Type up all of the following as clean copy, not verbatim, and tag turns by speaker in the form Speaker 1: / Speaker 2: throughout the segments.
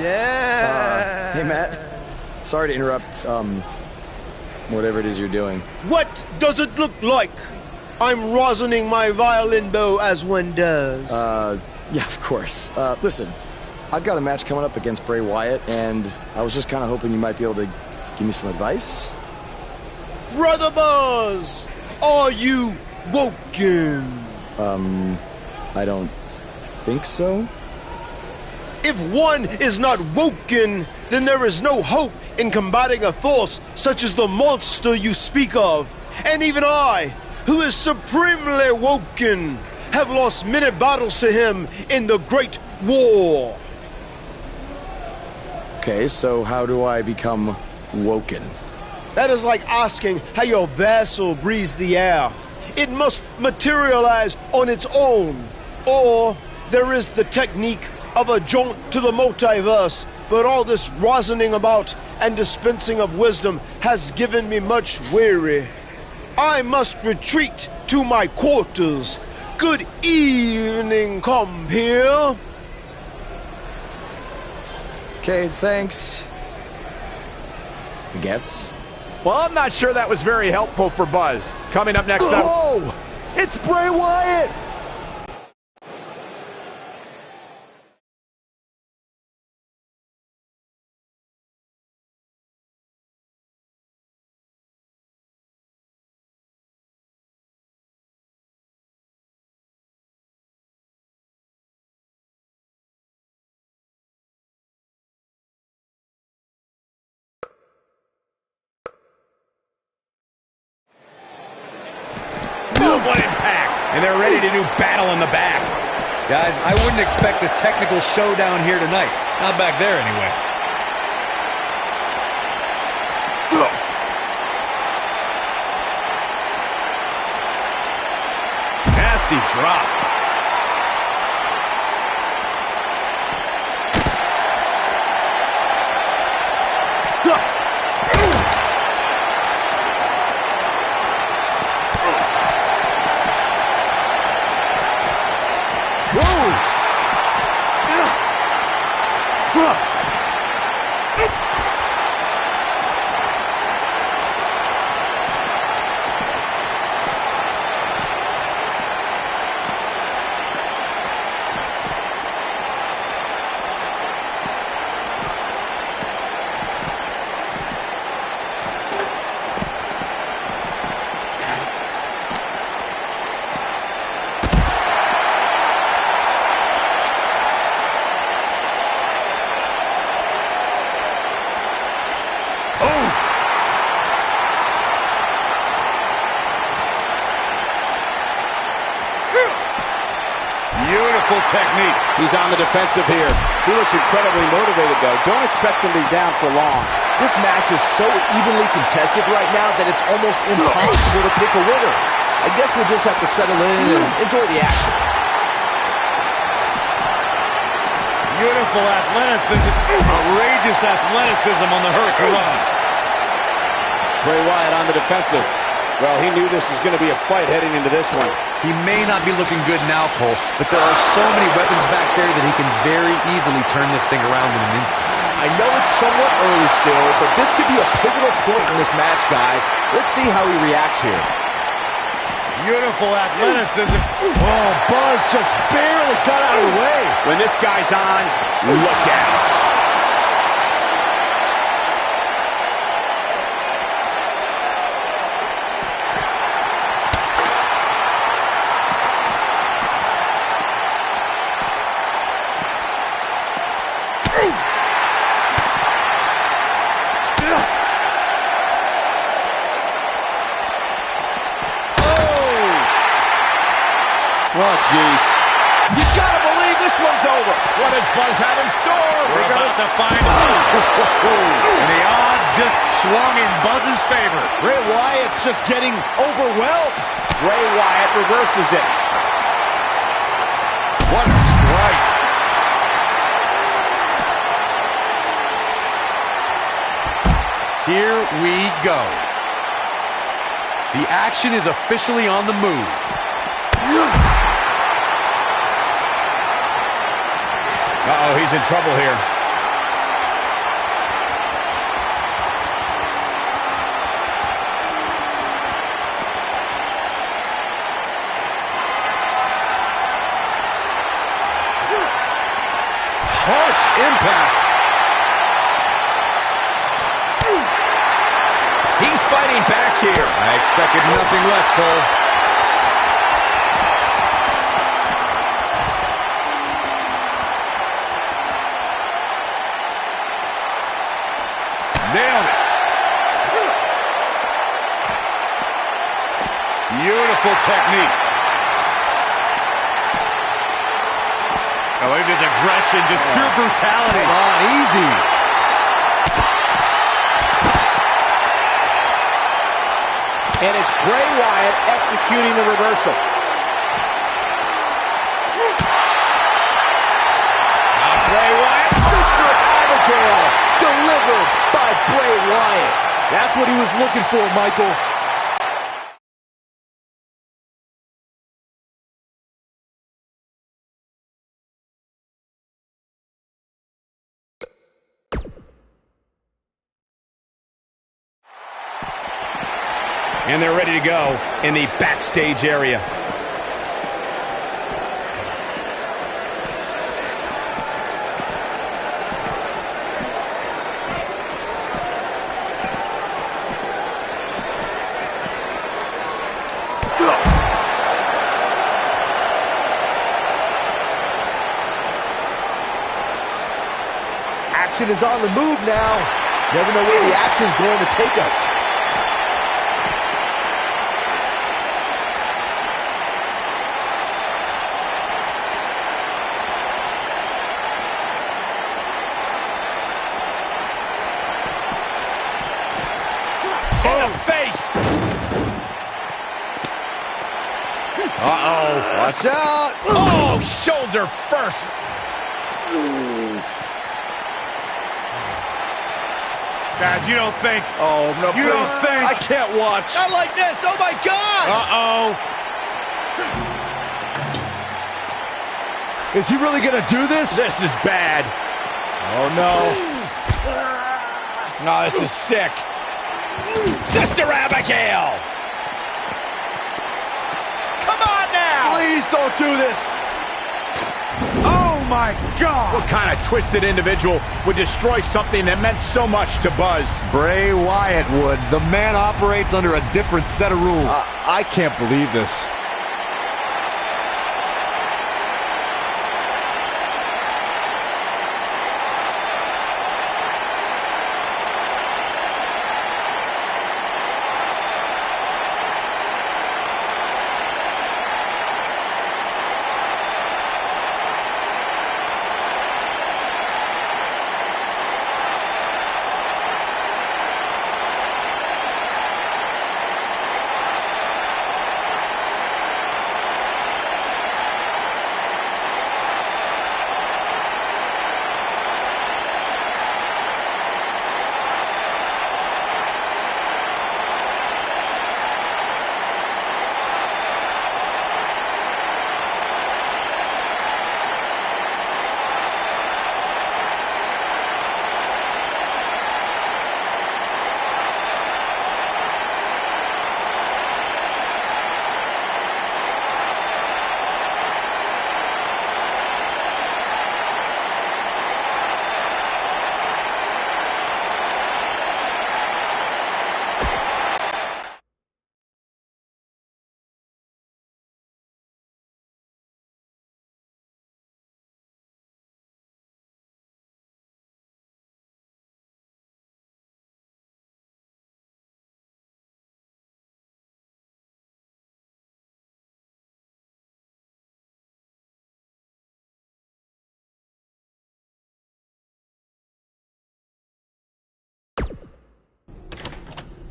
Speaker 1: Yeah.
Speaker 2: Hey, Matt. Sorry to interrupt, whatever it is you're doing.
Speaker 1: What does it look like? I'm rosining my violin bow as one does.
Speaker 2: Yeah, of course. Listen, I've got a match coming up against Bray Wyatt, and I was just kind of hoping you might be able to give me some advice.
Speaker 1: Brother Buzz, are you woken?
Speaker 2: I don't think so.
Speaker 1: If one is not woken, then there is no hope in combating a force such as the monster you speak of. And even I, who is supremely woken, have lost many battles to him in the Great War.
Speaker 2: Okay, so how do I become woken?
Speaker 1: That is like asking how your vessel breathes the air. It must materialize on its own. Or there is the technique of a jaunt to the multiverse, but all this rosining about and dispensing of wisdom has given me much weary. I must retreat to my quarters. Good evening, compeer.
Speaker 2: Okay, thanks. I guess.
Speaker 3: Well, I'm not sure that was very helpful for Buzz. Coming up next up...
Speaker 2: Oh! It's Bray Wyatt!
Speaker 3: What impact! And they're ready to do battle in the back.
Speaker 4: Guys, I wouldn't expect a technical showdown here tonight. Not back there, anyway.
Speaker 3: Nasty drop.
Speaker 4: Beautiful technique.
Speaker 3: He's on the defensive here. He looks incredibly motivated, though. Don't expect him to be down for long.
Speaker 5: This match is so evenly contested right now that it's almost impossible to pick a winner. I guess we'll just have to settle in and enjoy the action.
Speaker 4: Beautiful athleticism. Outrageous athleticism on the Hurricane.
Speaker 3: Bray Wyatt on the defensive. Well, he knew this was going to be a fight heading into this one.
Speaker 4: He may not be looking good now, Cole, but there are so many weapons back there that he can very easily turn this thing around in an instant.
Speaker 5: I know it's somewhat early still, but this could be a pivotal point in this match, guys. Let's see how he reacts here.
Speaker 4: Beautiful athleticism.
Speaker 5: Oh, Buzz just barely got out of the way.
Speaker 3: When this guy's on, look out. Oh, jeez.
Speaker 5: You gotta believe this one's over.
Speaker 3: What does Buzz have in store?
Speaker 4: We're about to find out. And the odds just swung in Buzz's favor.
Speaker 5: Bray Wyatt's just getting overwhelmed.
Speaker 3: Bray Wyatt reverses it.
Speaker 5: What a strike.
Speaker 4: Here we go. The action is officially on the move.
Speaker 3: Uh-oh, he's in trouble here.
Speaker 5: fighting back here.
Speaker 4: I expected nothing less, Cole. Nailed it. Beautiful technique. Oh, look at his aggression, just pure brutality.
Speaker 5: Come on, easy.
Speaker 3: And it's Bray Wyatt executing the reversal.
Speaker 5: Now Bray Wyatt, Sister Abigail, delivered by Bray Wyatt. That's what he was looking for, Michael.
Speaker 3: And they're ready to go in the backstage area.
Speaker 5: Action is on the move now. Never know where the action is going to take us.
Speaker 3: In the face.
Speaker 5: Uh-oh. Watch out.
Speaker 3: Oh, shoulder first.
Speaker 4: Guys, you don't think.
Speaker 5: Oh, no,
Speaker 4: You don't think.
Speaker 5: I can't watch. Not like this. Oh, my God.
Speaker 4: Uh-oh.
Speaker 5: Is he really going to do this?
Speaker 3: This is bad.
Speaker 5: Oh, no. No, this is sick.
Speaker 3: Sister Abigail. Come on now.
Speaker 5: Please don't do this.
Speaker 4: Oh, my God.
Speaker 3: What kind of twisted individual would destroy something that meant so much to Buzz?
Speaker 4: Bray Wyatt would. The man operates under a different set of rules. I can't believe this.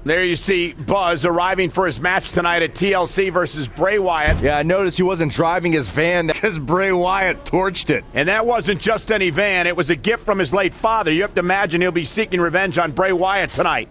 Speaker 3: There you see Buzz arriving for his match tonight at TLC versus Bray Wyatt.
Speaker 4: Yeah, I noticed he wasn't driving his van because Bray Wyatt torched it.
Speaker 3: And that wasn't just any van. It was a gift from his late father. You have to imagine he'll be seeking revenge on Bray Wyatt tonight.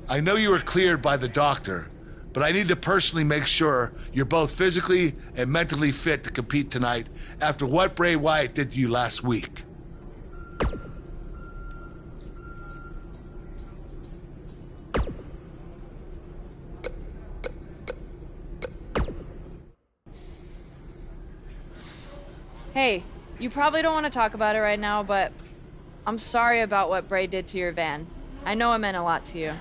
Speaker 6: I know you were cleared by the doctor, but I need to personally make sure you're both physically and mentally fit to compete tonight after what Bray Wyatt did to you last week.
Speaker 7: Hey, you probably don't want to talk about it right now, but I'm sorry about what Bray did to your van. I know it meant a lot to you.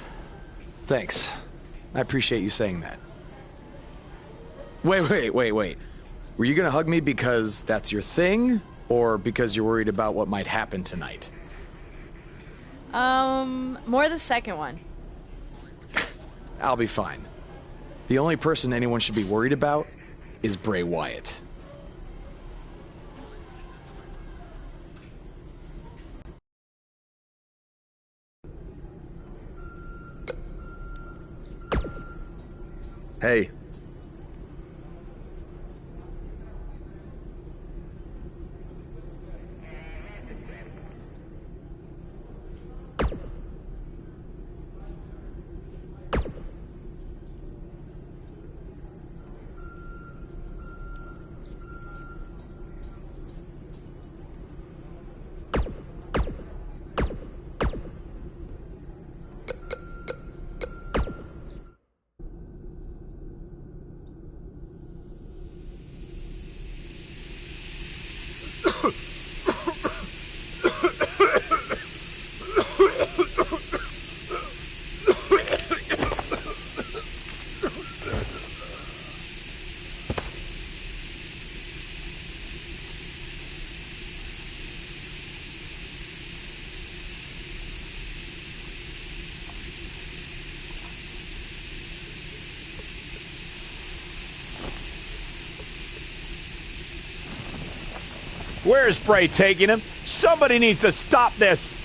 Speaker 2: Thanks. I appreciate you saying that. Wait. Were you gonna hug me because that's your thing, or because you're worried about what might happen tonight?
Speaker 7: More the second one.
Speaker 2: I'll be fine. The only person anyone should be worried about is Bray Wyatt.
Speaker 8: Hey.
Speaker 3: Where is Bray taking him? Somebody needs to stop this.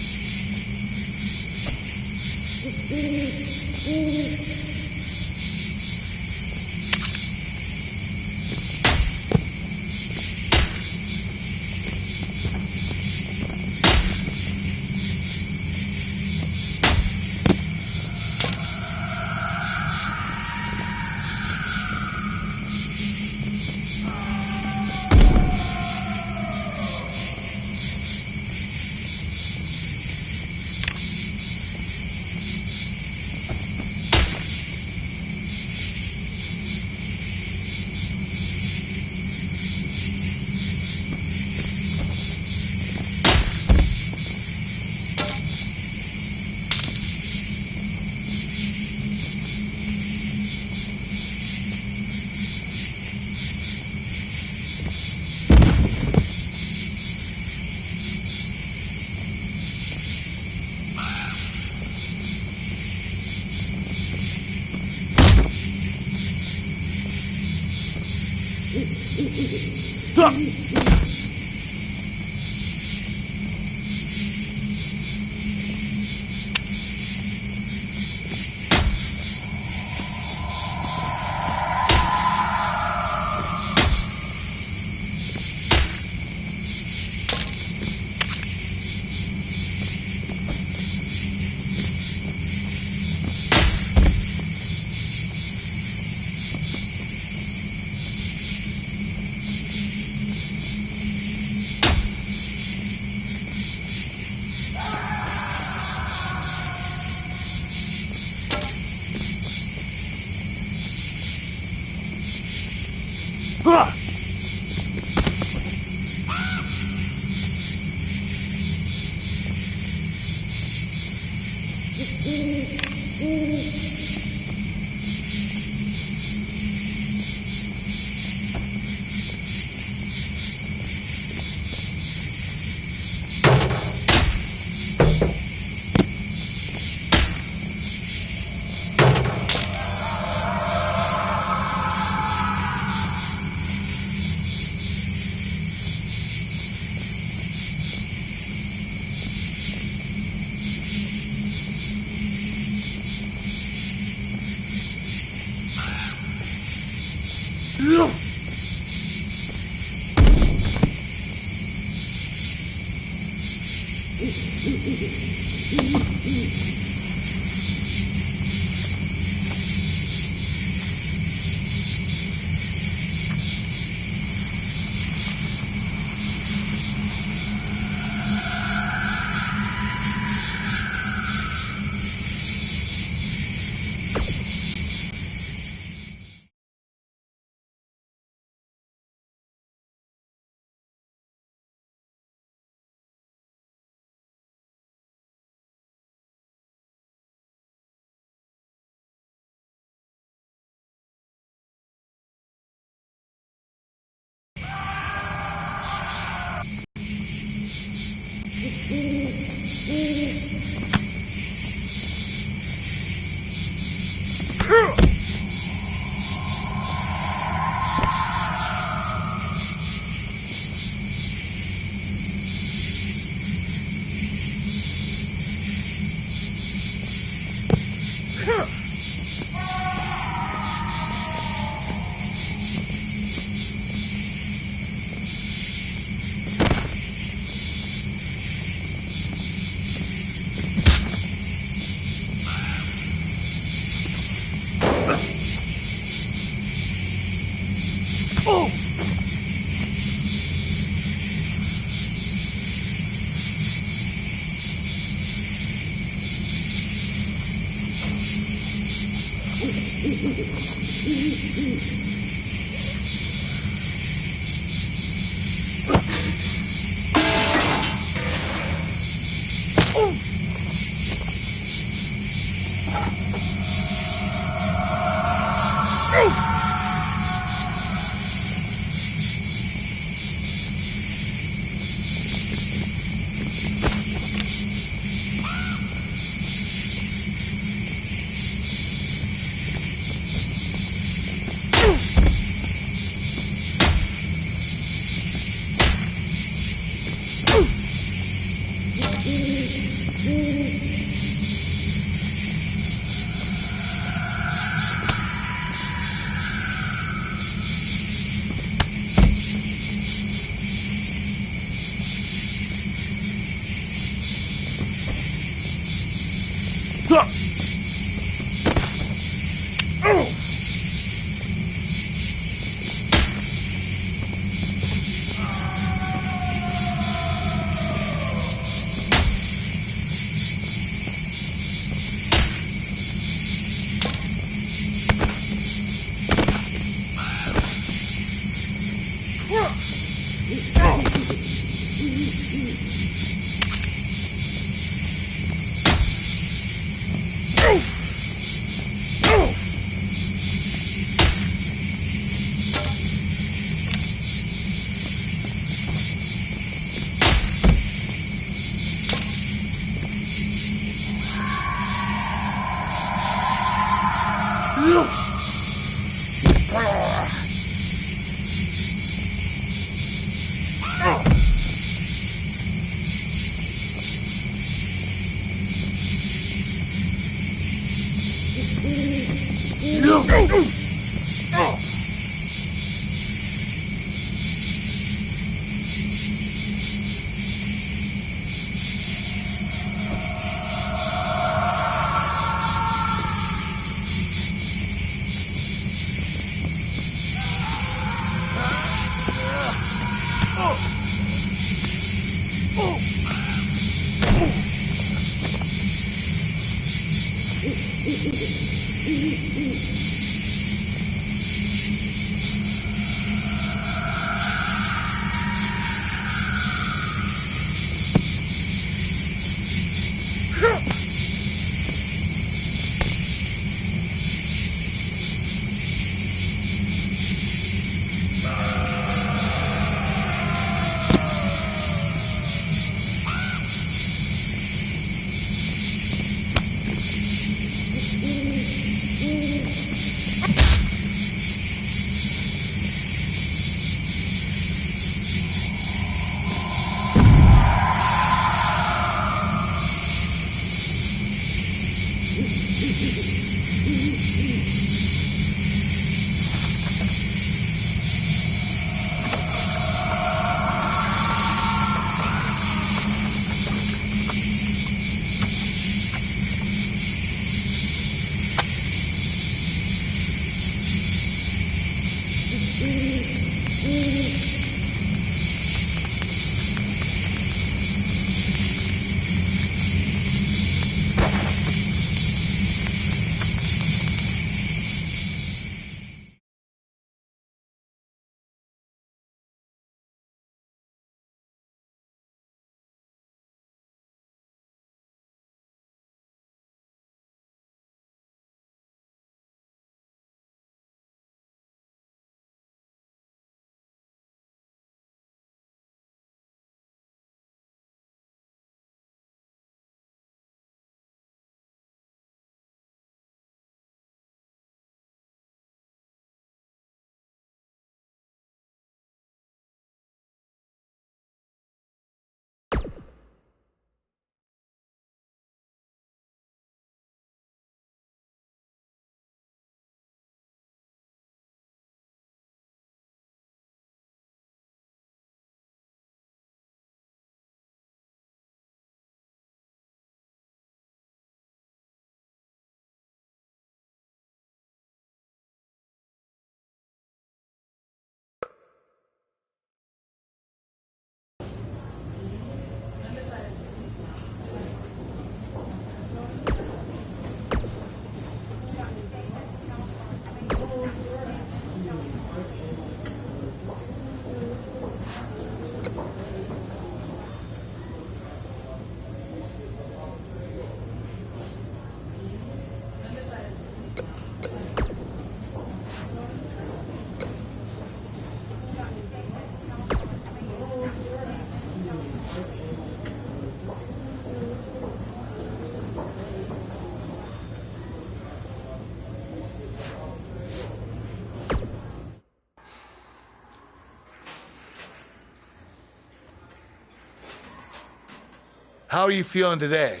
Speaker 6: How are you feeling today?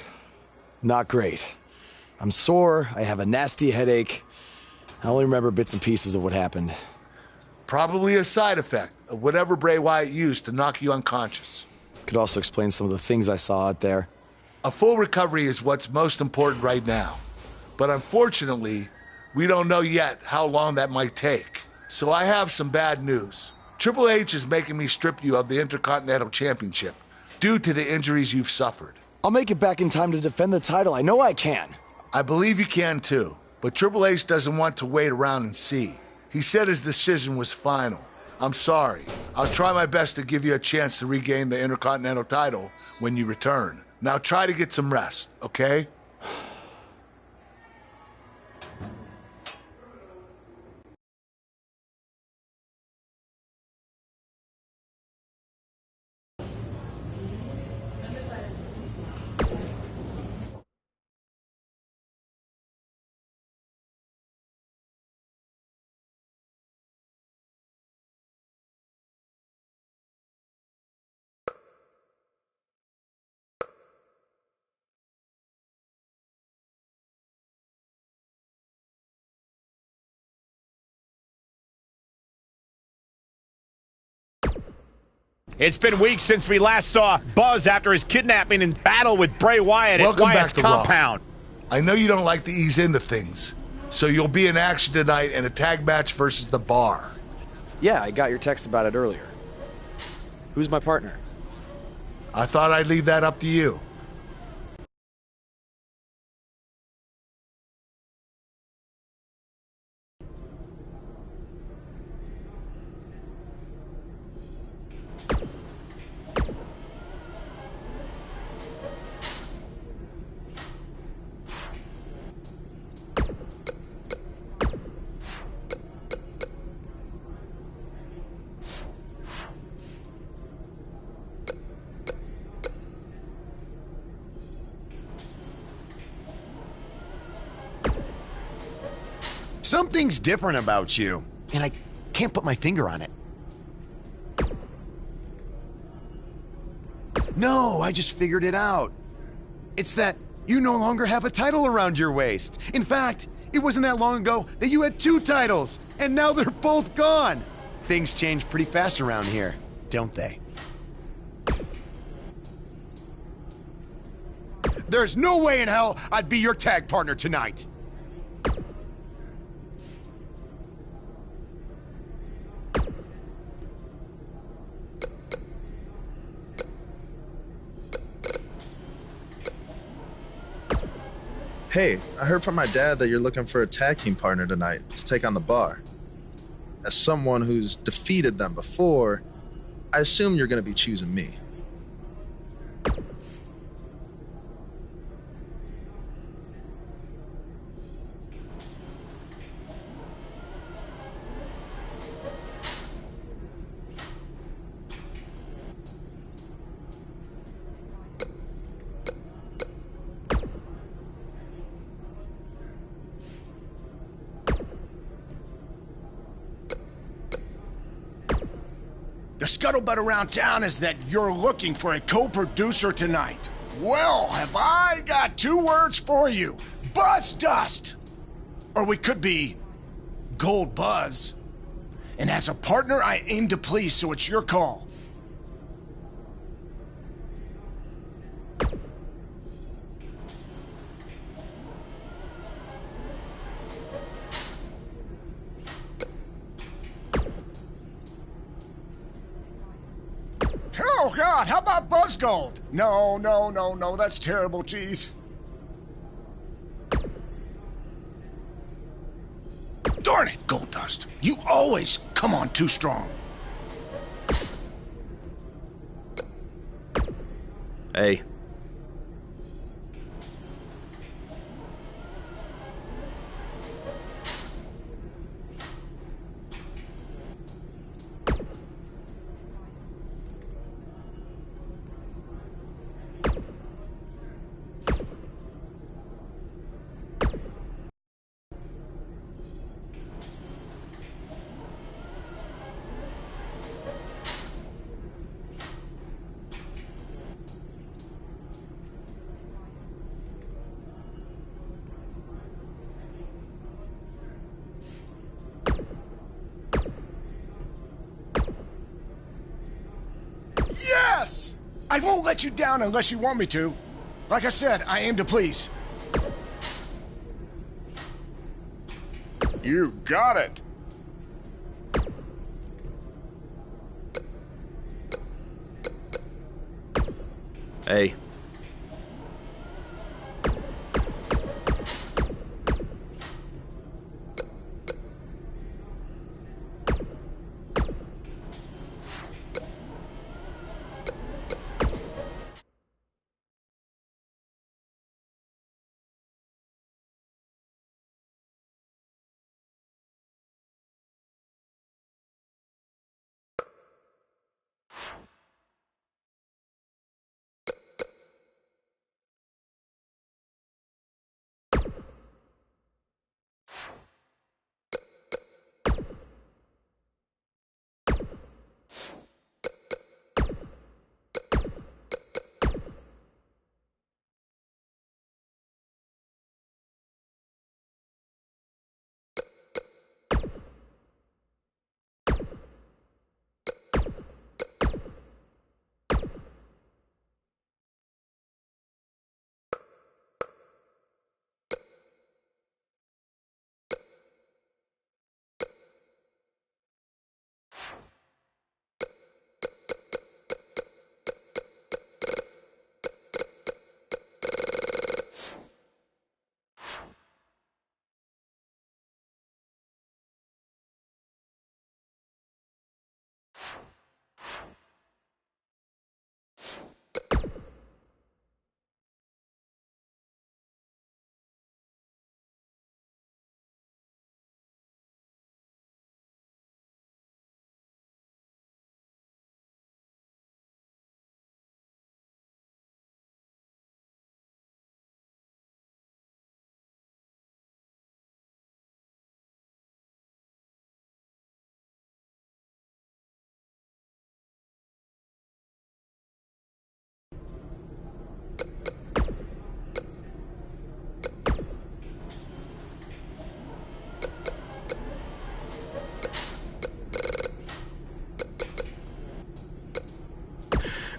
Speaker 2: Not great. I'm sore, I have a nasty headache. I only remember bits and pieces of what happened.
Speaker 6: Probably a side effect of whatever Bray Wyatt used to knock you unconscious.
Speaker 2: Could also explain some of the things I saw out there.
Speaker 6: A full recovery is what's most important right now. But unfortunately, we don't know yet how long that might take. So I have some bad news. Triple H is making me strip you of the Intercontinental Championship due to the injuries you've suffered.
Speaker 2: I'll make it back in time to defend the title. I know I can.
Speaker 6: I believe you can too, but Triple H doesn't want to wait around and see. He said his decision was final. I'm sorry. I'll try my best to give you a chance to regain the Intercontinental title when you return. Now try to get some rest, okay?
Speaker 3: It's been weeks since we last saw Buzz after his kidnapping and battle with Bray Wyatt at Wyatt's compound.
Speaker 6: I know you don't like to ease into things, so you'll be in action tonight in a tag match versus The Bar.
Speaker 2: Yeah, I got your text about it earlier. Who's my partner?
Speaker 6: I thought I'd leave that up to you.
Speaker 8: Something's different about you, and I can't put my finger on it. No, I just figured it out. It's that you no longer have a title around your waist. In fact, it wasn't that long ago that you had 2 titles, and now they're both gone. Things change pretty fast around here, don't they? There's no way in hell I'd be your tag partner tonight.
Speaker 9: Hey, I heard from my dad that you're looking for a tag team partner tonight to take on the Bar. As someone who's defeated them before, I assume you're going to be choosing me.
Speaker 10: The scuttlebutt around town is that you're looking for a co-producer tonight. Well, have I got 2 words for you. Buzz Dust! Or we could be Gold Buzz. And as a partner, I aim to please, so it's your call. Oh, God, how about Buzz Gold? No, that's terrible, geez. Darn it, Gold Dust. You always come on too strong.
Speaker 5: Hey.
Speaker 10: Yes! I won't let you down unless you want me to. Like I said, I aim to please. You got it.
Speaker 5: Hey.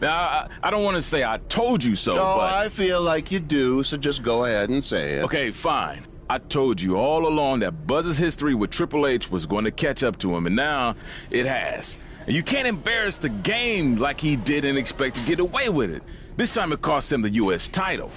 Speaker 11: Now, I don't want to say I told you so,
Speaker 12: no,
Speaker 11: but...
Speaker 12: I feel like you do, so just go ahead and say it.
Speaker 11: Okay, fine. I told you all along that Buzz's history with Triple H was going to catch up to him, and now it has. And you can't embarrass the game like he did and expect to get away with it. This time it cost him the U.S. title.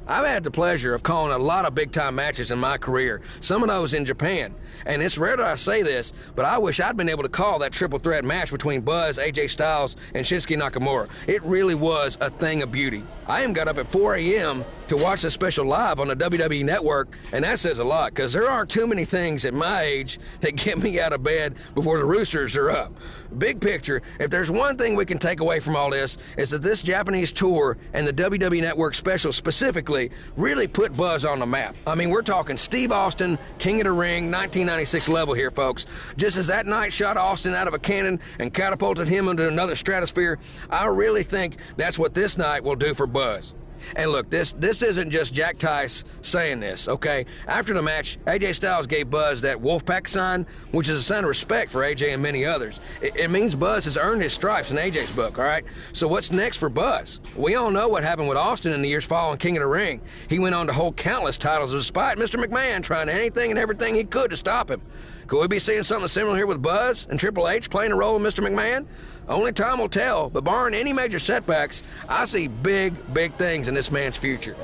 Speaker 13: I've had the pleasure of calling a lot of big-time matches in my career, some of those in Japan. And it's rare that I say this, but I wish I'd been able to call that triple threat match between Buzz, AJ Styles, and Shinsuke Nakamura. It really was a thing of beauty. I even got up at 4 a.m. to watch the special live on the WWE Network, and that says a lot, because there aren't too many things at my age that get me out of bed before the roosters are up. Big picture, if there's one thing we can take away from all this, is that this Japanese tour and the WWE Network special specifically really put Buzz on the map. I mean, we're talking Steve Austin, King of the Ring, 1996 level here, folks. Just as that night shot Austin out of a cannon and catapulted him into another stratosphere, I really think that's what this night will do for Buzz. And look, this isn't just Jack Tice saying this, okay? After the match, AJ Styles gave Buzz that Wolfpack sign, which is a sign of respect for AJ and many others. It means Buzz has earned his stripes in AJ's book, all right? So what's next for Buzz? We all know what happened with Austin in the years following King of the Ring. He went on to hold countless titles despite Mr. McMahon trying anything and everything he could to stop him. Could we be seeing something similar here with Buzz and Triple H playing a role of Mr. McMahon? Only time will tell, but barring any major setbacks, I see big, big things in this man's future.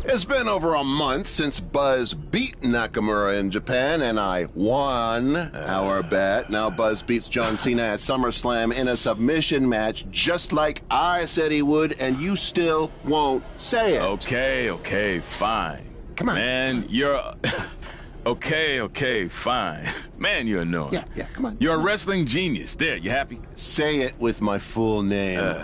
Speaker 12: It's been over a month since Buzz beat Nakamura in Japan, and I won our bet. Now Buzz beats John Cena at SummerSlam in a submission match, just like I said he would, and you still won't say it.
Speaker 11: Okay, fine.
Speaker 12: Come on.
Speaker 11: Man, you're... Okay, fine. Man, you're annoying.
Speaker 12: Yeah, come on.
Speaker 11: You're a wrestling genius. There, you happy?
Speaker 12: Say it with my full name.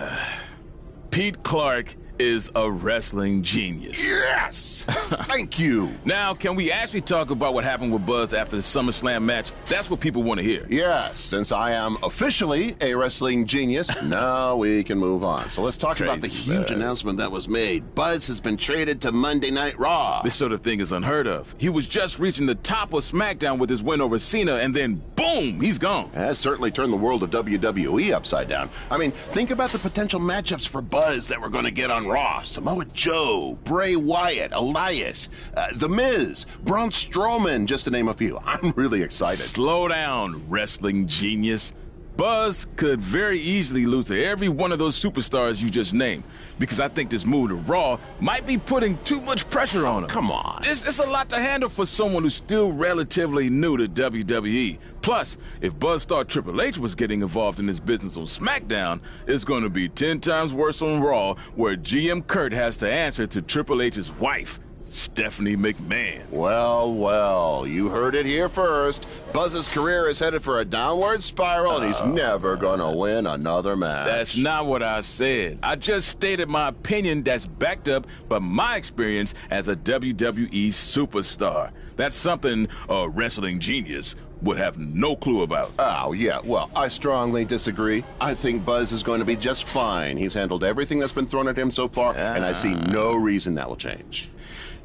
Speaker 11: Pete Clark is a wrestling genius.
Speaker 12: Yes! Thank you.
Speaker 11: Now, can we actually talk about what happened with Buzz after the SummerSlam match? That's what people want to hear.
Speaker 12: Yes, since I am officially a wrestling genius, now we can move on. So let's talk about the huge announcement that was made. Buzz has been traded to Monday Night Raw.
Speaker 11: This sort of thing is unheard of. He was just reaching the top of SmackDown with his win over Cena, and then boom, he's gone.
Speaker 12: Has certainly turned the world of WWE upside down. I mean, think about the potential matchups for Buzz that we're going to get on Raw. Samoa Joe, Bray Wyatt, Elias, The Miz, Braun Strowman, just to name a few. I'm really excited.
Speaker 11: Slow down, wrestling genius. Buzz could very easily lose to every one of those superstars you just named, because I think this move to Raw might be putting too much pressure on him.
Speaker 12: Come on.
Speaker 11: It's a lot to handle for someone who's still relatively new to WWE. Plus, if Buzz thought Triple H was getting involved in his business on SmackDown, it's going to be 10 times worse on Raw, where GM Kurt has to answer to Triple H's wife, Stephanie McMahon.
Speaker 12: Well, you heard it here first. Buzz's career is headed for a downward spiral, and he's never gonna win another match.
Speaker 11: That's not what I said. I just stated my opinion that's backed up by my experience as a WWE superstar. That's something a wrestling genius would have no clue about.
Speaker 12: Oh, yeah, well, I strongly disagree. I think Buzz is going to be just fine. He's handled everything that's been thrown at him so far, and I see no reason that will change.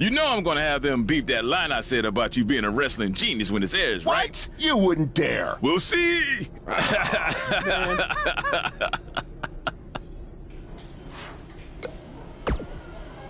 Speaker 11: You know I'm gonna have them beep that line I said about you being a wrestling genius when it airs, right?
Speaker 12: What? You wouldn't dare.
Speaker 11: We'll see.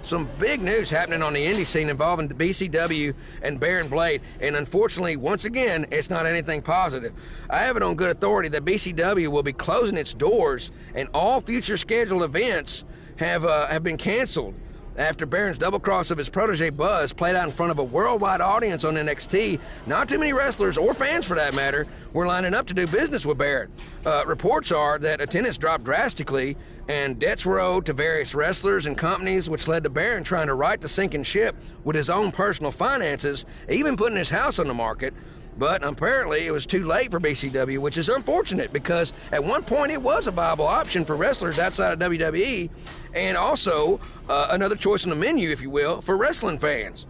Speaker 13: Some big news happening on the indie scene involving the BCW and Baron Blade, and unfortunately, once again, it's not anything positive. I have it on good authority that BCW will be closing its doors, and all future scheduled events have been canceled after Baron's double cross of his protege Buzz played out in front of a worldwide audience on NXT. Not too many wrestlers, or fans for that matter, were lining up to do business with Baron. Reports are that attendance dropped drastically, and debts were owed to various wrestlers and companies, which led to Baron trying to right the sinking ship with his own personal finances, even putting his house on the market. But apparently it was too late for BCW, which is unfortunate because at one point it was a viable option for wrestlers outside of WWE, and also another choice on the menu, if you will, for wrestling fans.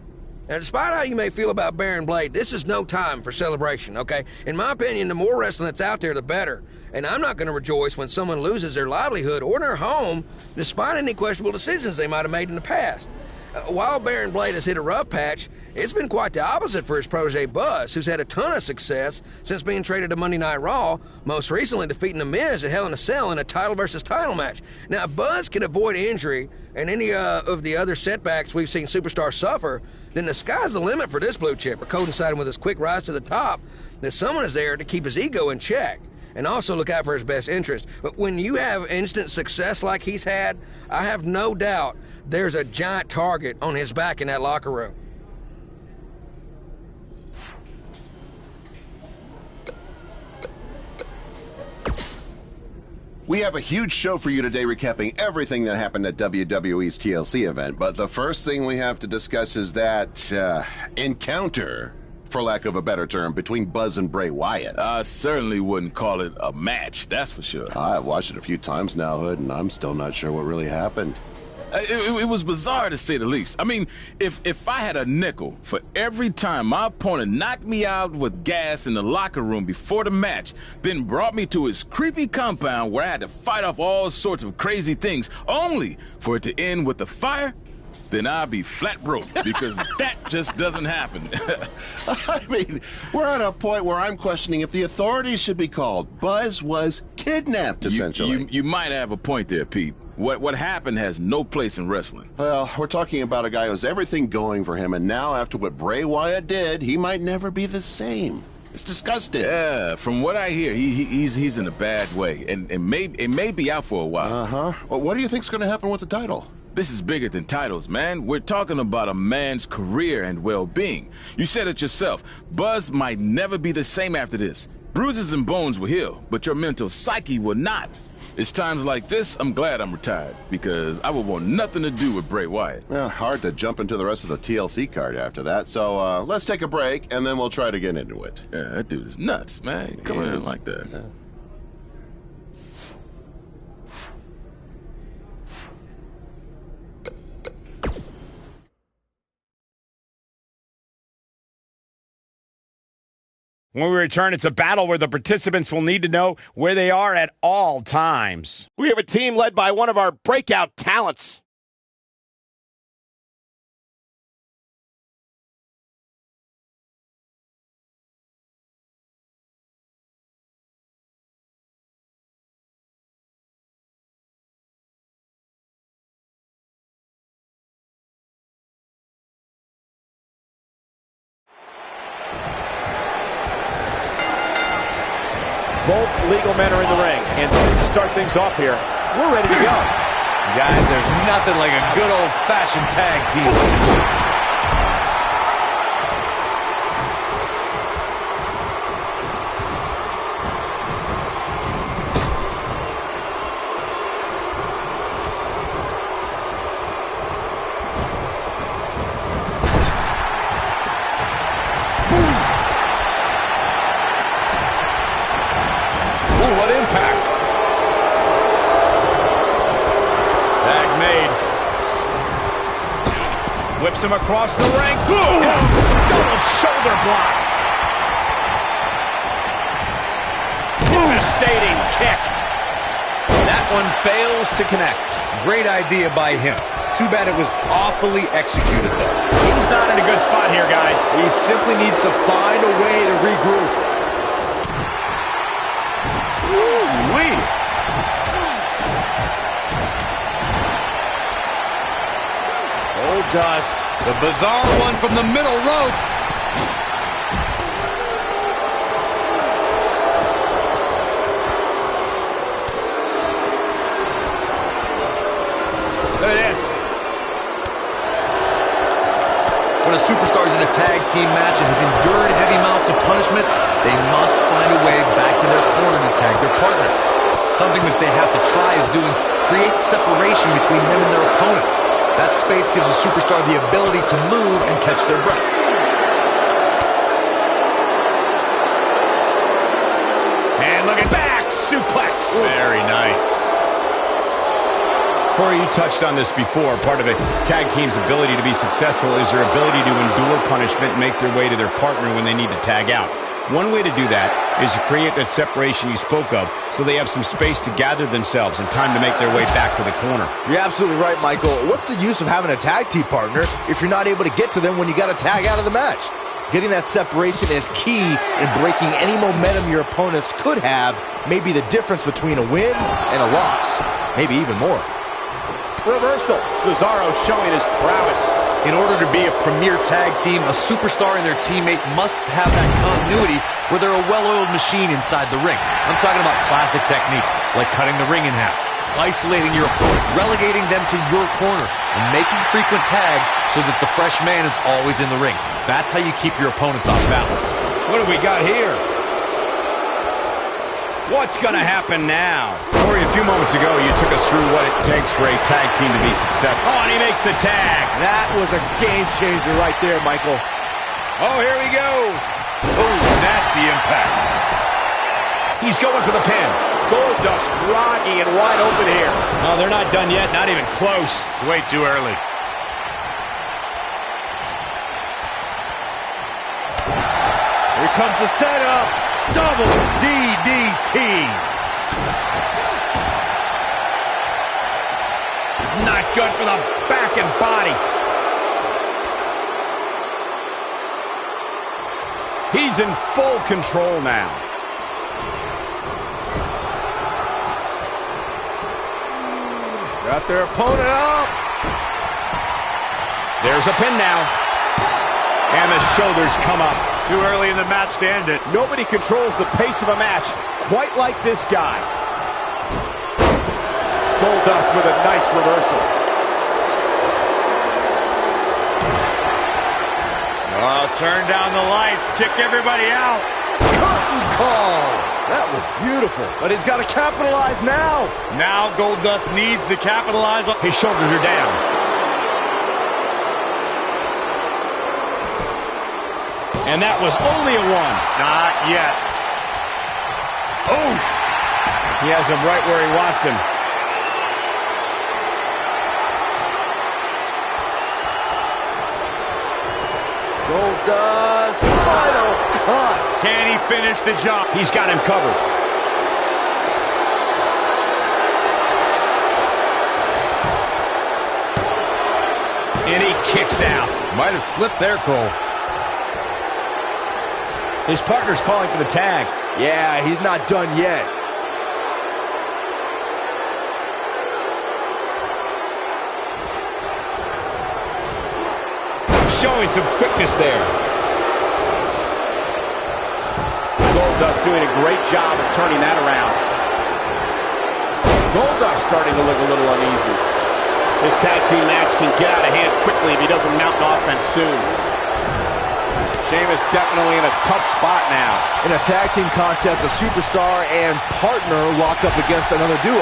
Speaker 13: Now, despite how you may feel about Baron Blade, this is no time for celebration, okay? In my opinion, the more wrestling that's out there, the better. And I'm not going to rejoice when someone loses their livelihood or their home, despite any questionable decisions they might have made in the past. While Baron Blade has hit a rough patch, it's been quite the opposite for his protege Buzz, who's had a ton of success since being traded to Monday Night Raw, most recently defeating The Miz at Hell in a Cell in a title versus title match. Now, if Buzz can avoid injury and any of the other setbacks we've seen superstars suffer, then the sky's the limit for this blue chipper, coinciding with his quick rise to the top, that someone is there to keep his ego in check. and also look out for his best interest. But when you have instant success like he's had, I have no doubt there's a giant target on his back in that locker room.
Speaker 12: We have a huge show for you today, recapping everything that happened at WWE's TLC event. But the first thing we have to discuss is that encounter, for lack of a better term, between Buzz and Bray Wyatt.
Speaker 11: I certainly wouldn't call it a match, that's for sure.
Speaker 12: I've watched it a few times now, Hood, and I'm still not sure what really happened.
Speaker 11: It was bizarre, to say the least. I mean, if I had a nickel for every time my opponent knocked me out with gas in the locker room before the match, then brought me to his creepy compound where I had to fight off all sorts of crazy things, only for it to end with a fire, then I'd be flat broke, because that just doesn't happen.
Speaker 12: I mean, we're at a point where I'm questioning if the authorities should be called. Buzz was kidnapped, essentially.
Speaker 11: You might have a point there, Pete. What happened has no place in wrestling.
Speaker 12: Well, we're talking about a guy who has everything going for him, and now after what Bray Wyatt did, he might never be the same. It's disgusting.
Speaker 11: Yeah, from what I hear, he's in a bad way, and it may be out for a while.
Speaker 12: Uh-huh. Well, what do you think's going to happen with the title?
Speaker 11: This is bigger than titles, man. We're talking about a man's career and well-being. You said it yourself. Buzz might never be the same after this. Bruises and bones will heal, but your mental psyche will not. It's times like this, I'm glad I'm retired, because I would want nothing to do with Bray Wyatt.
Speaker 12: Well, hard to jump into the rest of the TLC card after that, so let's take a break, and then we'll try to get into it.
Speaker 11: Yeah, that dude is nuts, man. Come on like that.
Speaker 12: Yeah.
Speaker 3: When we return, it's a battle where the participants will need to know where they are at all times. We have a team led by one of our breakout talents. Both legal men are in the ring, and to start things off here, we're ready to go.
Speaker 4: Guys, there's nothing like a good old-fashioned tag team match.
Speaker 3: What impact. Tag's made. Whips him across the ring. Double shoulder block. Devastating kick. That one fails to connect.
Speaker 4: Great idea by him. Too bad it was awfully executed, though.
Speaker 3: He's not in a good spot here, guys.
Speaker 4: He simply needs to find a way to regroup. Old Dust, the bizarre one from the middle rope.
Speaker 3: Look at this.
Speaker 4: When a superstar is in a tag team match and has endured heavy amounts of punishment, they must find a way back to their corner to tag their partner. Something that they have to try is doing create separation between them and their opponent. That space gives a superstar the ability to move and catch their breath.
Speaker 3: And look at back suplex. Very nice. Corey, you touched on this before. Part of a tag team's ability to be successful is their ability to endure punishment and make their way to their partner when they need to tag out. One way to do that is to create that separation you spoke of so they have some space to gather themselves and time to make their way back to the corner.
Speaker 5: You're absolutely right, Michael. What's the use of having a tag team partner if you're not able to get to them when you got to tag out of the match? Getting that separation is key in breaking any momentum your opponents could have, maybe the difference between a win and a loss, maybe even more.
Speaker 3: Reversal. Cesaro showing his prowess.
Speaker 4: In order to be a premier tag team, a superstar and their teammate must have that continuity where they're a well-oiled machine inside the ring. I'm talking about classic techniques like cutting the ring in half, isolating your opponent, relegating them to your corner, and making frequent tags so that the fresh man is always in the ring. That's how you keep your opponents off balance.
Speaker 3: What do we got here? What's going to happen now? Corey, a few moments ago, you took us through what it takes for a tag team to be successful. Oh, and he makes the tag.
Speaker 5: That was a game changer right there, Michael.
Speaker 3: Oh, here we go. Oh, nasty impact. He's going for the pin. Goldust groggy and wide open here. No, they're not done yet. Not even close. It's way too early.
Speaker 5: Here comes the setup. Double DDT.
Speaker 3: Not good for the back and body. He's in full control now.
Speaker 5: Got their opponent up.
Speaker 3: There's a pin now. And the shoulders come up. Too early in the match to end it. Nobody controls the pace of a match quite like this guy. Goldust with a nice reversal. Oh, turn down the lights. Kick everybody out.
Speaker 5: Curtain call. That was beautiful. But he's got to capitalize now.
Speaker 3: Now Goldust needs to capitalize. His shoulders are down. And that was only a one. Not yet. Oof. He has him right where he wants him.
Speaker 5: Goldust, final cut.
Speaker 3: Can he finish the job? He's got him covered. And he kicks out.
Speaker 4: Might have slipped there, Cole.
Speaker 3: His partner's calling for the tag.
Speaker 5: Yeah, he's not done yet.
Speaker 3: Showing some quickness there. Goldust doing a great job of turning that around. Goldust starting to look a little uneasy. This tag team match can get out of hand quickly if he doesn't mount an offense soon. Sheamus definitely in a tough spot now.
Speaker 5: In a tag team contest, a superstar and partner lock up against another duo.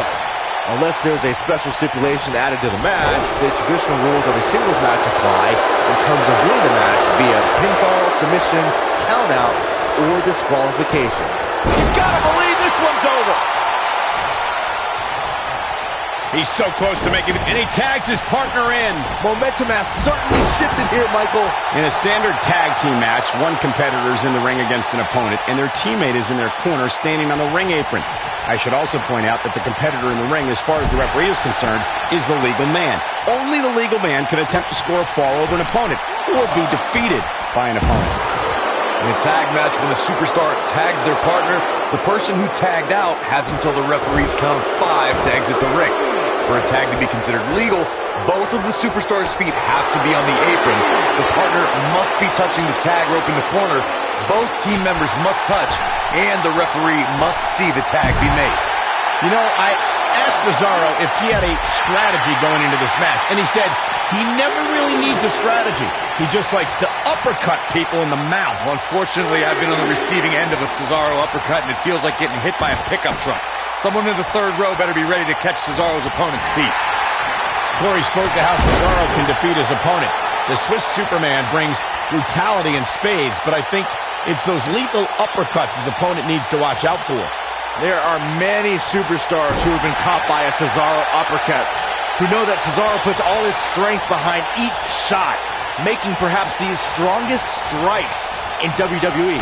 Speaker 5: Unless there's a special stipulation added to the match, the traditional rules of a singles match apply in terms of winning the match via pinfall, submission, countout, or disqualification.
Speaker 3: You gotta believe this one's over. He's so close to making it, and he tags his partner in.
Speaker 5: Momentum has certainly shifted here, Michael.
Speaker 3: In a standard tag team match, one competitor is in the ring against an opponent, and their teammate is in their corner standing on the ring apron. I should also point out that the competitor in the ring, as far as the referee is concerned, is the legal man. Only the legal man can attempt to score a fall over an opponent or be defeated by an opponent.
Speaker 4: In a tag match, when a superstar tags their partner, the person who tagged out has until the referee's count of 5 to exit the ring. For a tag to be considered legal, both of the superstars' feet have to be on the apron. The partner must be touching the tag rope in the corner. Both team members must touch, and the referee must see the tag be made.
Speaker 3: You know, I asked Cesaro if he had a strategy going into this match, and he said he never really needs a strategy. He just likes to uppercut people in the mouth.
Speaker 4: Well, unfortunately, I've been on the receiving end of a Cesaro uppercut, and it feels like getting hit by a pickup truck. Someone in the third row better be ready to catch Cesaro's opponent's teeth.
Speaker 3: Corey spoke to how Cesaro can defeat his opponent. The Swiss Superman brings brutality in spades, but I think it's those lethal uppercuts his opponent needs to watch out for.
Speaker 5: There are many superstars who have been caught by a Cesaro uppercut, who know that Cesaro puts all his strength behind each shot, making perhaps the strongest strikes in WWE.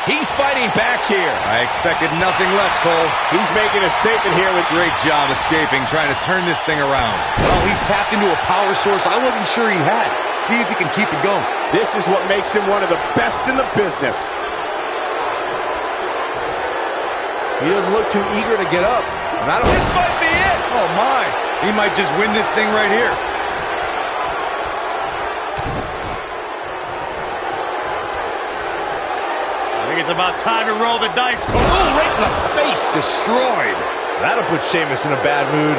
Speaker 3: He's fighting back here.
Speaker 4: I expected nothing less, Cole.
Speaker 3: He's making a statement here with
Speaker 4: great job escaping, trying to turn this thing around. Well, he's tapped into a power source I wasn't sure he had. See if he can keep it going.
Speaker 3: This is what makes him one of the best in the business.
Speaker 5: He doesn't look too eager to get up.
Speaker 3: This might be it.
Speaker 4: Oh, my. He might just win this thing right here.
Speaker 14: I think it's about time to roll the dice. Oh, right in the face.
Speaker 4: Destroyed. That'll put Sheamus in a bad mood.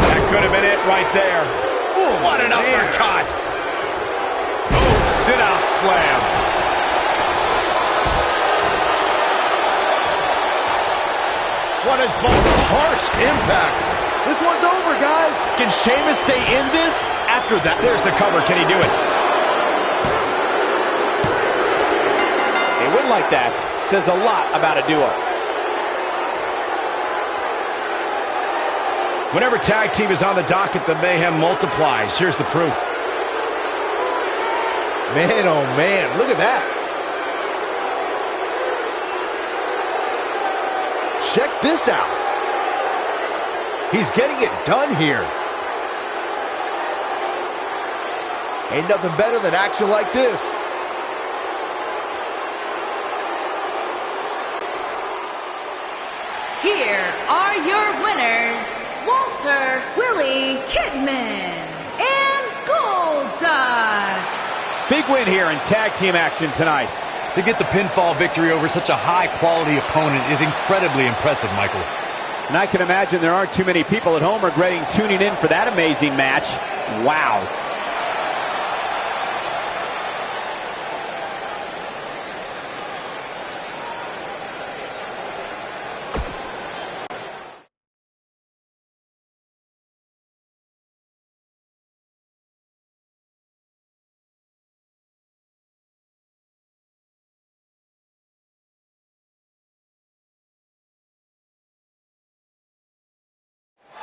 Speaker 3: That could have been it right there.
Speaker 4: Ooh,
Speaker 3: what an uppercut.
Speaker 4: Oh, sit-out slam.
Speaker 3: What is Buzz?
Speaker 4: Harsh impact. This one's over, guys. Can Sheamus stay in this after that?
Speaker 3: There's the cover. Can he do it?
Speaker 15: A win like that says a lot about a duo.
Speaker 3: Whenever tag team is on the docket, the mayhem multiplies. Here's the proof.
Speaker 4: Man, oh man, look at that. Check this out. He's getting it done here. Ain't nothing better than action like this.
Speaker 16: Here are your winners, Walter Willie Kidman and Goldust.
Speaker 15: Big win here in tag team action tonight.
Speaker 4: To get the pinfall victory over such a high-quality opponent is incredibly impressive, Michael.
Speaker 15: And I can imagine there aren't too many people at home regretting tuning in for that amazing match. Wow.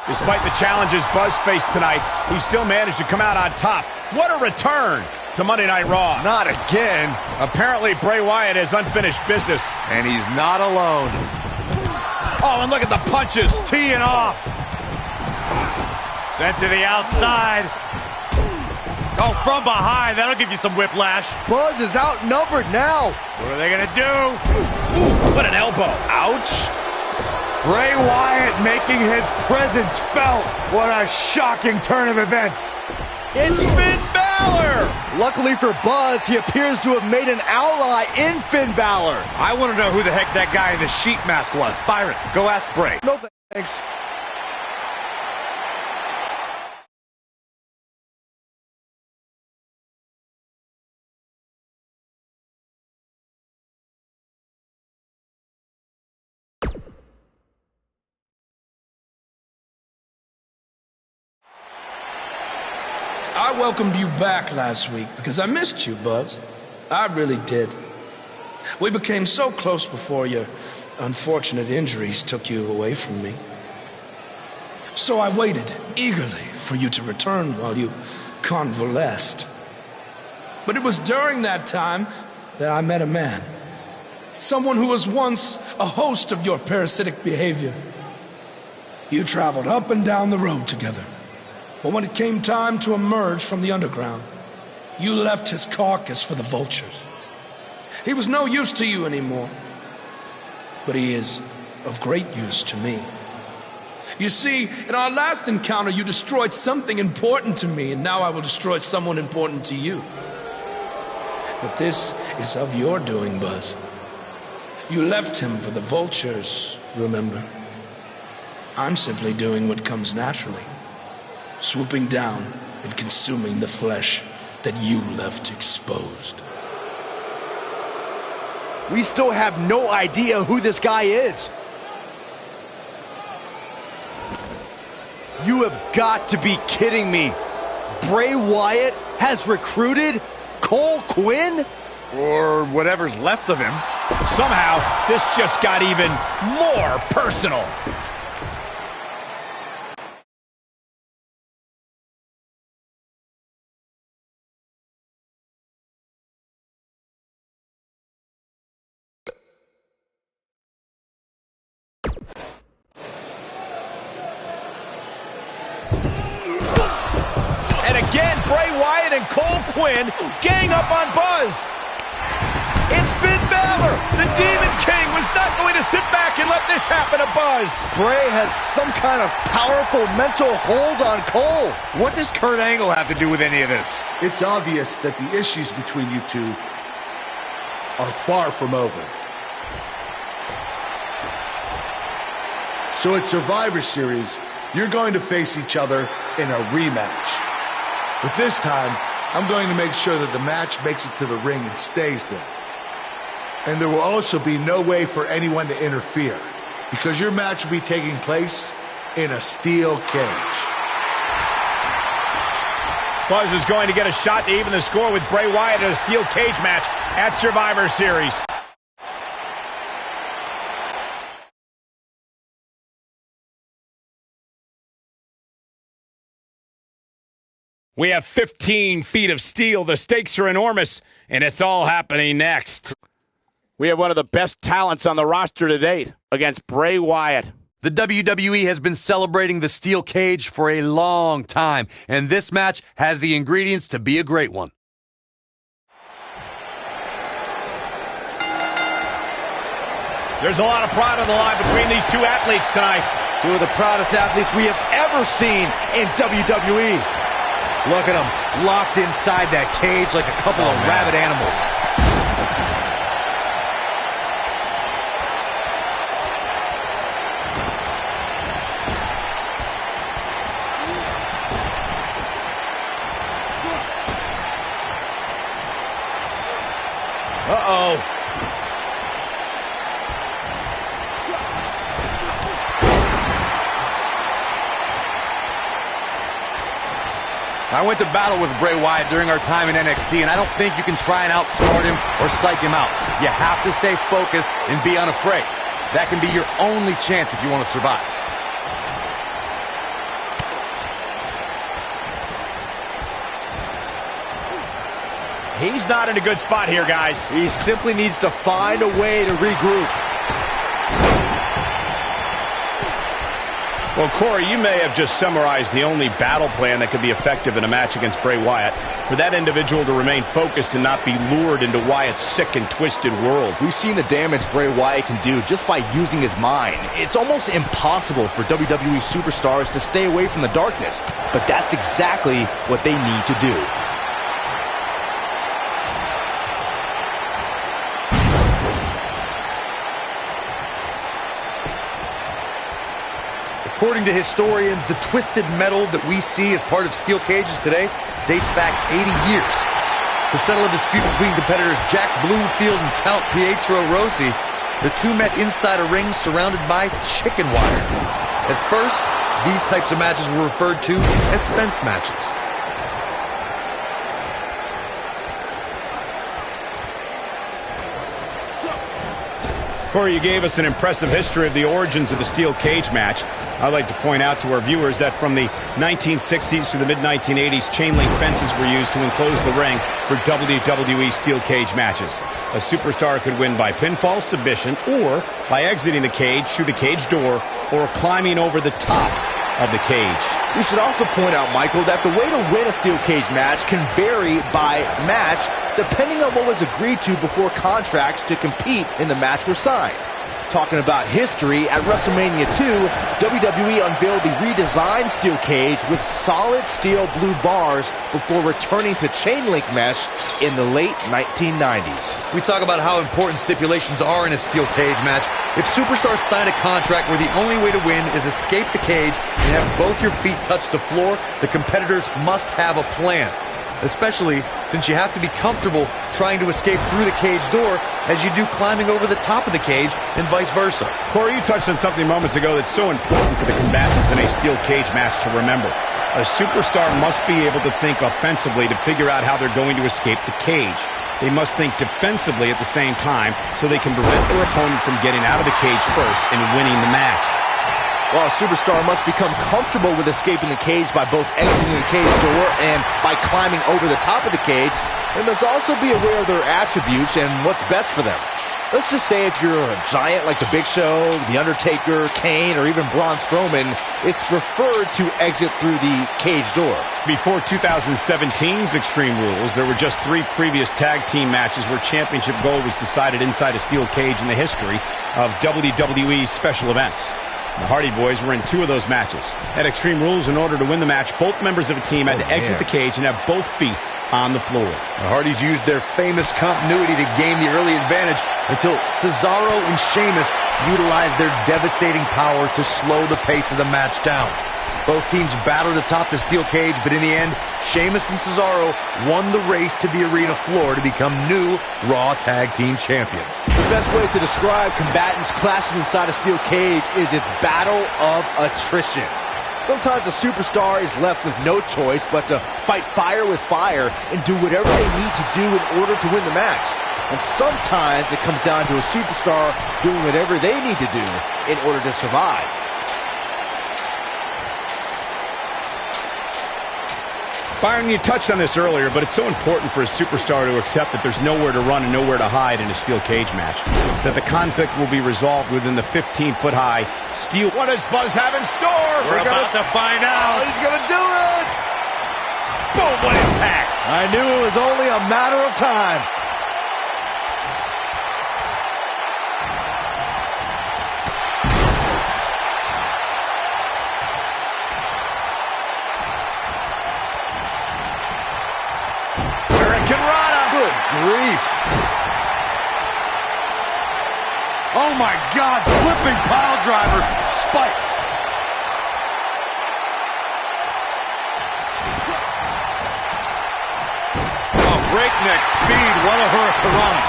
Speaker 3: Despite the challenges Buzz faced tonight, he still managed to come out on top. What a return to Monday Night Raw.
Speaker 4: Not again.
Speaker 3: Apparently, Bray Wyatt has unfinished business.
Speaker 4: And he's not alone.
Speaker 3: Oh, and look at the punches, teeing off.
Speaker 14: Sent to the outside. Oh, from behind. That'll give you some whiplash.
Speaker 4: Buzz is outnumbered now.
Speaker 14: What are they going to do?
Speaker 3: Ooh, what an elbow.
Speaker 14: Ouch. Bray Wyatt making his presence felt. What a shocking turn of events.
Speaker 3: It's Finn Balor.
Speaker 4: Luckily for Buzz, he appears to have made an ally in Finn Balor.
Speaker 14: I want to know who the heck that guy in the sheep mask was. Byron, go ask Bray.
Speaker 4: No thanks.
Speaker 17: I welcomed you back last week because I missed you, Buzz. I really did. We became so close before your unfortunate injuries took you away from me. So I waited eagerly for you to return while you convalesced. But it was during that time that I met a man. Someone who was once a host of your parasitic behavior. You traveled up and down the road together. But when it came time to emerge from the underground, you left his carcass for the vultures. He was no use to you anymore, but he is of great use to me. You see, in our last encounter, you destroyed something important to me, and now I will destroy someone important to you. But this is of your doing, Buzz. You left him for the vultures, remember? I'm simply doing what comes naturally. Swooping down and consuming the flesh that you left exposed.
Speaker 4: We still have no idea who this guy is. You have got to be kidding me. Bray Wyatt has recruited Cole Quinn?
Speaker 3: Or whatever's left of him. Somehow, this just got even more personal. And again, Bray Wyatt and Cole Quinn gang up on Buzz. It's Finn Balor. The Demon King was not going to sit back and let this happen to Buzz.
Speaker 5: Bray has some kind of powerful mental hold on Cole.
Speaker 14: What does Kurt Angle have to do with any of this?
Speaker 6: It's obvious that the issues between you two are far from over. So at Survivor Series, you're going to face each other in a rematch. But this time, I'm going to make sure that the match makes it to the ring and stays there. And there will also be no way for anyone to interfere, because your match will be taking place in a steel cage.
Speaker 3: Buzz is going to get a shot to even the score with Bray Wyatt in a steel cage match at Survivor Series. We have 15 feet of steel. The stakes are enormous, and it's all happening next.
Speaker 15: We have one of the best talents on the roster to date against Bray Wyatt.
Speaker 4: The WWE has been celebrating the steel cage for a long time, and this match has the ingredients to be a great one.
Speaker 3: There's a lot of pride on the line between these two athletes tonight.
Speaker 5: Two of the proudest athletes we have ever seen in WWE.
Speaker 4: Look at them, locked inside that cage like a couple of rabid animals.
Speaker 3: Uh-oh.
Speaker 4: I went to battle with Bray Wyatt during our time in NXT, and I don't think you can try and outsmart him or psych him out. You have to stay focused and be unafraid. That can be your only chance if you want to survive.
Speaker 3: He's not in a good spot here, guys.
Speaker 5: He simply needs to find a way to regroup.
Speaker 3: Well, Corey, you may have just summarized the only battle plan that could be effective in a match against Bray Wyatt. For that individual to remain focused and not be lured into Wyatt's sick and twisted world.
Speaker 5: We've seen the damage Bray Wyatt can do just by using his mind. It's almost impossible for WWE superstars to stay away from the darkness, but that's exactly what they need to do.
Speaker 4: According to historians, the twisted metal that we see as part of steel cages today dates back 80 years. To settle a dispute between competitors Jack Bloomfield and Count Pietro Rossi, the two met inside a ring surrounded by chicken wire. At first, these types of matches were referred to as fence matches.
Speaker 3: Corey, you gave us an impressive history of the origins of the steel cage match. I'd like to point out to our viewers that from the 1960s to the mid-1980s, chain link fences were used to enclose the ring for WWE steel cage matches. A superstar could win by pinfall, submission, or by exiting the cage through the cage door or climbing over the top of the cage.
Speaker 5: We should also point out, Michael, that the way to win a steel cage match can vary by match depending on what was agreed to before contracts to compete in the match were signed. Talking about history, at WrestleMania 2, WWE unveiled the redesigned steel cage with solid steel blue bars before returning to chain link mesh in the late 1990s.
Speaker 4: We talk about how important stipulations are in a steel cage match. If superstars sign a contract where the only way to win is escape the cage and have both your feet touch the floor, the competitors must have a plan. Especially since you have to be comfortable trying to escape through the cage door as you do climbing over the top of the cage and vice versa.
Speaker 3: Corey, you touched on something moments ago that's so important for the combatants in a steel cage match to remember. A superstar must be able to think offensively to figure out how they're going to escape the cage. They must think defensively at the same time so they can prevent their opponent from getting out of the cage first and winning the match.
Speaker 5: While a superstar must become comfortable with escaping the cage by both exiting the cage door and by climbing over the top of the cage, they must also be aware of their attributes and what's best for them. Let's just say if you're a giant like The Big Show, The Undertaker, Kane, or even Braun Strowman, it's preferred to exit through the cage door.
Speaker 3: Before 2017's Extreme Rules, there were just 3 previous tag team matches where championship gold was decided inside a steel cage in the history of WWE special events. The Hardy Boys were in 2 of those matches. At Extreme Rules, in order to win the match, both members of a team had to exit the cage and have both feet on the floor.
Speaker 4: The Hardys used their famous continuity to gain the early advantage until Cesaro and Sheamus utilized their devastating power to slow the pace of the match down. Both teams battled atop the steel cage, but in the end, Sheamus and Cesaro won the race to the arena floor to become new Raw Tag Team Champions.
Speaker 5: The best way to describe combatants clashing inside a steel cage is its battle of attrition. Sometimes a superstar is left with no choice but to fight fire with fire and do whatever they need to do in order to win the match. And sometimes it comes down to a superstar doing whatever they need to do in order to survive.
Speaker 3: Byron, you touched on this earlier, but it's so important for a superstar to accept that there's nowhere to run and nowhere to hide in a steel cage match, that the conflict will be resolved within the 15-foot-high steel. What does Buzz have in store?
Speaker 14: We're about to find out.
Speaker 5: Oh, he's going to do it!
Speaker 3: Boom, what impact!
Speaker 4: I knew it was only a matter of time.
Speaker 5: Grief.
Speaker 14: Oh my God, flipping pile driver, spiked. Oh, breakneck speed, what a hurricanrana.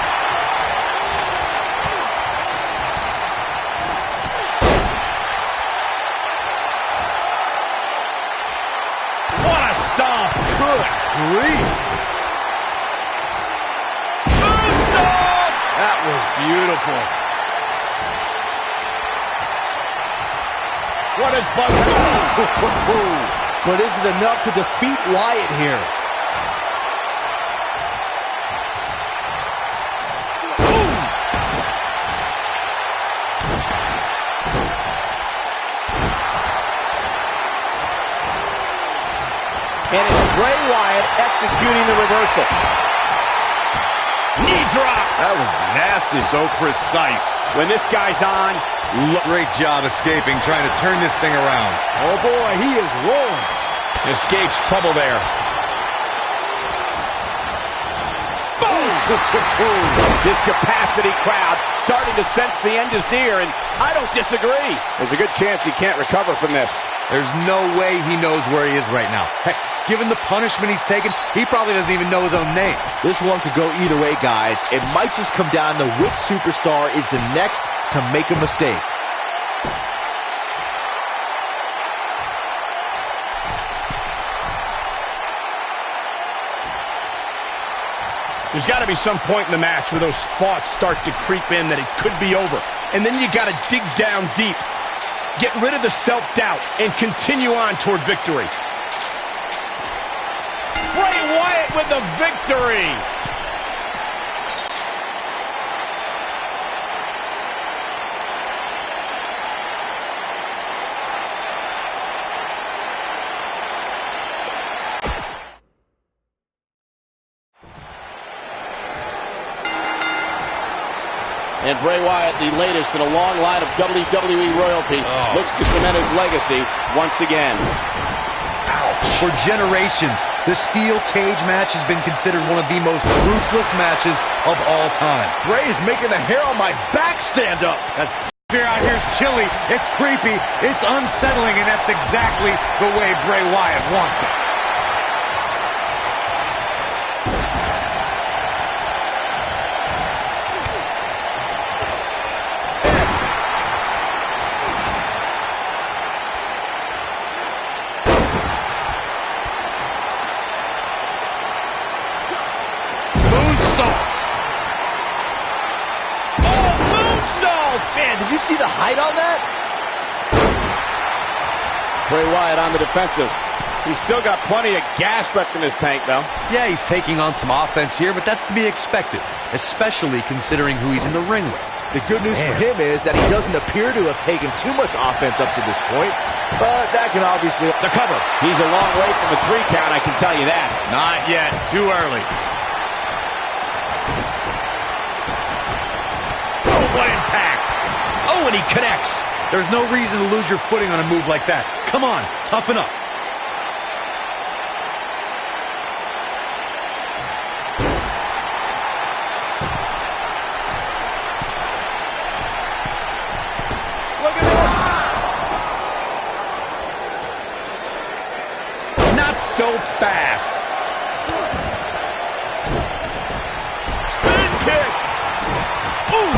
Speaker 3: What a stomp.
Speaker 5: Good grief.
Speaker 3: That was beautiful. What is Buzz?
Speaker 5: But is it enough to defeat Wyatt here?
Speaker 15: And it's Bray Wyatt executing the reversal.
Speaker 3: Knee drop.
Speaker 14: That was nasty. So precise.
Speaker 3: When this guy's on,
Speaker 14: great job escaping, trying to turn this thing around.
Speaker 5: Oh boy, he is rolling.
Speaker 3: Escapes trouble there.
Speaker 15: Boom! This capacity crowd starting to sense the end is near, and I don't disagree. There's a good chance he can't recover from this.
Speaker 4: There's no way he knows where he is right now. Heck, given the punishment he's taken, he probably doesn't even know his own name.
Speaker 5: This one could go either way, guys. It might just come down to which superstar is the next to make a mistake.
Speaker 3: There's got to be some point in the match where those thoughts start to creep in that it could be over. And then you got to dig down deep. Get rid of the self-doubt and continue on toward victory. Bray Wyatt with the victory.
Speaker 15: And Bray Wyatt, the latest in a long line of WWE royalty, looks to cement his legacy once again.
Speaker 4: Ouch. For generations, the steel cage match has been considered one of the most ruthless matches of all time.
Speaker 5: Bray is making the hair on my back stand up.
Speaker 14: That's fear out here's chilly, it's creepy, it's unsettling, and that's exactly the way Bray Wyatt wants it.
Speaker 5: Man, did you see the height on that?
Speaker 15: Bray Wyatt on the defensive.
Speaker 3: He's still got plenty of gas left in his tank, though.
Speaker 4: Yeah, he's taking on some offense here, but that's to be expected, especially considering who he's in the ring with.
Speaker 5: The good news for him is that he doesn't appear to have taken too much offense up to this point, but that can obviously...
Speaker 3: The cover. He's a long way from the 3 count, I can tell you that.
Speaker 14: Not yet. Too early.
Speaker 4: Oh, what impact! Oh, and he connects. There's no reason to lose your footing on a move like that. Come on, toughen up.
Speaker 3: Look at this. Not so fast.
Speaker 14: Spin kick.
Speaker 3: Ooh.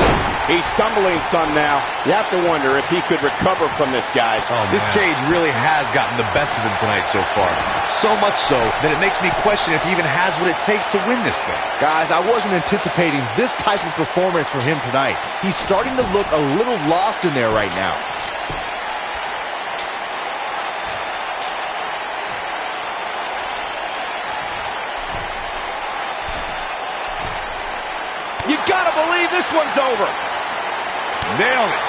Speaker 3: He's stumbling some now. You have to wonder if he could recover from this, guys.
Speaker 4: This cage really has gotten the best of him tonight so far. So much so that it makes me question if he even has what it takes to win this thing.
Speaker 5: Guys, I wasn't anticipating this type of performance from him tonight. He's starting to look a little lost in there right now.
Speaker 3: You gotta believe this one's over.
Speaker 14: Nailed it.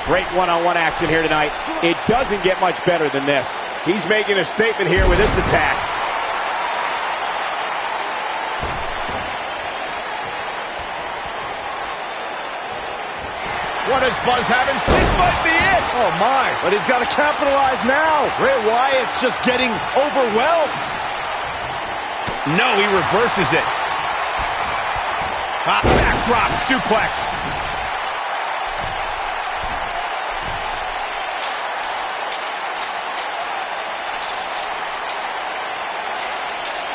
Speaker 3: Great one-on-one action here tonight. It doesn't get much better than this. He's making a statement here with this attack. What does Buzz have in? This might be it.
Speaker 5: Oh, my. But he's got to capitalize now. Bray Wyatt's just getting overwhelmed.
Speaker 3: No, he reverses it. Backdrop suplex.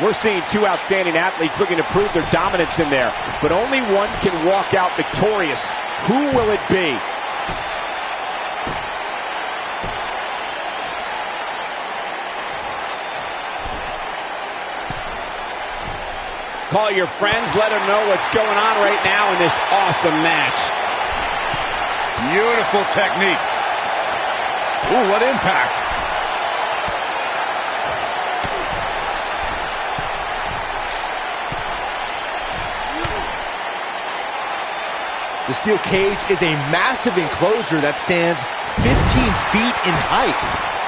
Speaker 3: We're seeing 2 outstanding athletes looking to prove their dominance in there, but only one can walk out victorious. Who will it be? Call your friends, let them know what's going on right now in this awesome match.
Speaker 14: Beautiful technique. Ooh, what impact.
Speaker 5: The steel cage is a massive enclosure that stands 15 feet in height.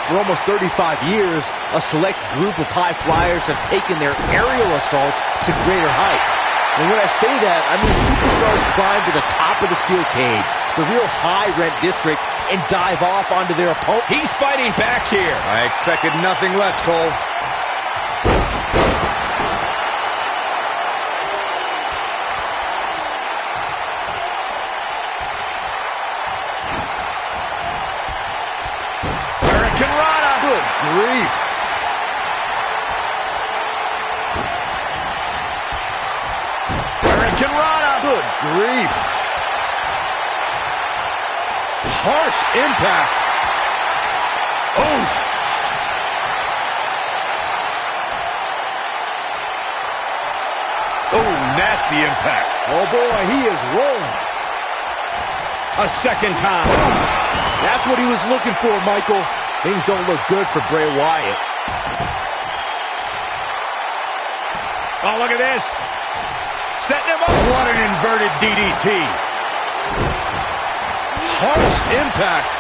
Speaker 5: For almost 35 years, a select group of high flyers have taken their aerial assaults to greater heights. And when I say that, I mean superstars climb to the top of the steel cage, the real high-rent district, and dive off onto their opponent.
Speaker 3: He's fighting back here.
Speaker 4: I expected nothing less, Cole.
Speaker 5: Grief.
Speaker 3: Hurricane Rana.
Speaker 5: Good grief.
Speaker 14: Harsh impact. Oof. Oh, nasty impact.
Speaker 5: Oh, boy, he is rolling.
Speaker 3: A second time.
Speaker 5: That's what he was looking for, Michael. Things don't look good for Bray Wyatt.
Speaker 3: Oh, look at this. Setting him up.
Speaker 14: What an inverted DDT. Harsh impact.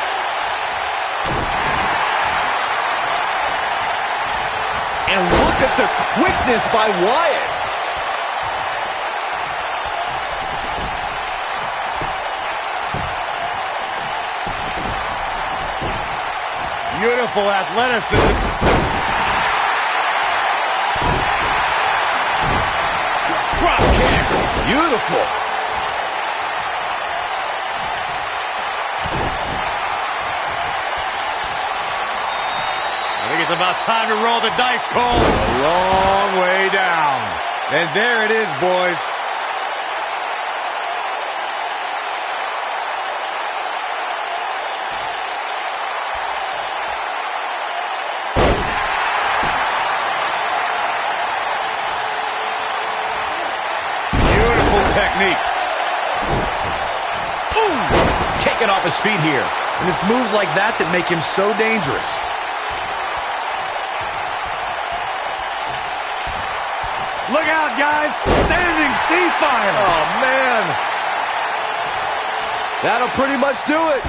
Speaker 5: And look at the quickness by Wyatt.
Speaker 14: Beautiful athleticism.
Speaker 3: Drop kick.
Speaker 14: Beautiful. I think it's about time to roll the dice, Cole.
Speaker 4: A long way down. And there it is, boys.
Speaker 14: Technique.
Speaker 3: can't get off his feet here.
Speaker 5: And it's moves like that that make him so dangerous.
Speaker 14: Look out, guys! Standing sea fire!
Speaker 5: Oh, man! That'll pretty much do it.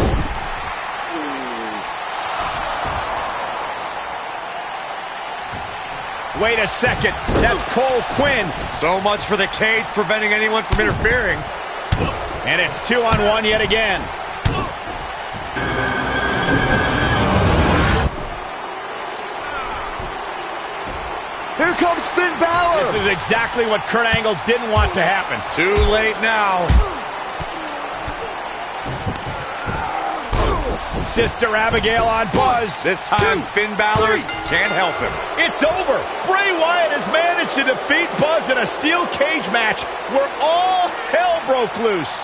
Speaker 3: Wait a second. That's Cole Quinn.
Speaker 14: So much for the cage preventing anyone from interfering.
Speaker 3: And it's 2-on-1 yet again.
Speaker 5: Here comes Finn Balor.
Speaker 3: This is exactly what Kurt Angle didn't want to happen.
Speaker 14: Too late now.
Speaker 3: Sister Abigail on Buzz.
Speaker 14: This time, Finn Balor can't help him.
Speaker 3: It's over. Bray Wyatt has managed to defeat Buzz in a steel cage match where all hell broke loose.